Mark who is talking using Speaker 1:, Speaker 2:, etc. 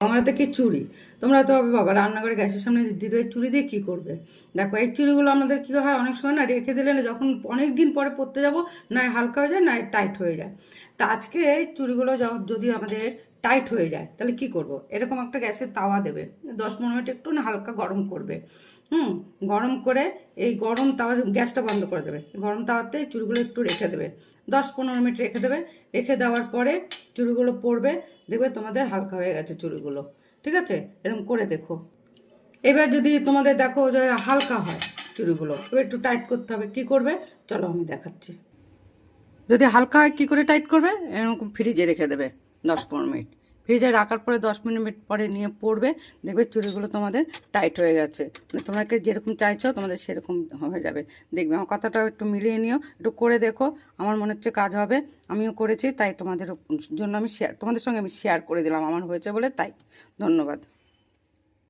Speaker 1: আমাদের কি চুড়ি, তোমরা তো বাবা রান্নাঘরে গ্যাসের সামনে দিদি চুড়ি দিয়ে কী করবে? দেখো এই চুড়িগুলো আমাদের কী হয়, অনেক সময় না রেখে দিলে না, যখন অনেক দিন পরে পরতে যাবো, না হালকা হয়ে যায় না টাইট হয়ে যায়। তা আজকে এই চুড়িগুলো যদি আমাদের টাইট হয়ে যায় তাহলে কি করব? এরকম একটা গ্যাসের তাওয়া দেবে, 10-15 মিনিট একটু না হালকা গরম করবে। গরম করে এই গরম তাওয়া গ্যাসটা বন্ধ করে দেবে, গরম তাওয়াতে চুড়িগুলো একটু রেখে দেবে, 10-15 মিনিট রেখে দেবে। রেখে দেওয়ার পরে চুড়িগুলো পরবে, দেখবে তোমাদের হালকা হয়ে গেছে চুড়িগুলো। ঠিক আছে, এরকম করে দেখো। এবার যদি তোমাদের দেখো যে হালকা হয় চুড়িগুলো, এবার একটু টাইট করতে হবে। কি করবে চলো আমি দেখাচ্ছি। যদি হালকা হয় কী করে টাইট করবে, এরকম ফ্রিজে রেখে দেবে 10-15 মিনিট। ফ্রিজে রাখার পরে 10 মিনিট পরে নিয়ে পড়বে, দেখবে চুড়িগুলো তোমাদের টাইট হয়ে গেছে। মানে তোমাকে যেরকম চাইছো তোমাদের সেরকম হয়ে যাবে। দেখবে আমার কথাটা একটু মিলিয়ে নিও, একটু করে দেখো। আমার মনে হচ্ছে কাজ হবে, আমিও করেছি, তাই তোমাদের জন্য আমি তোমাদের সঙ্গে আমি শেয়ার করে দিলাম, আমার হয়েছে বলে তাই। ধন্যবাদ।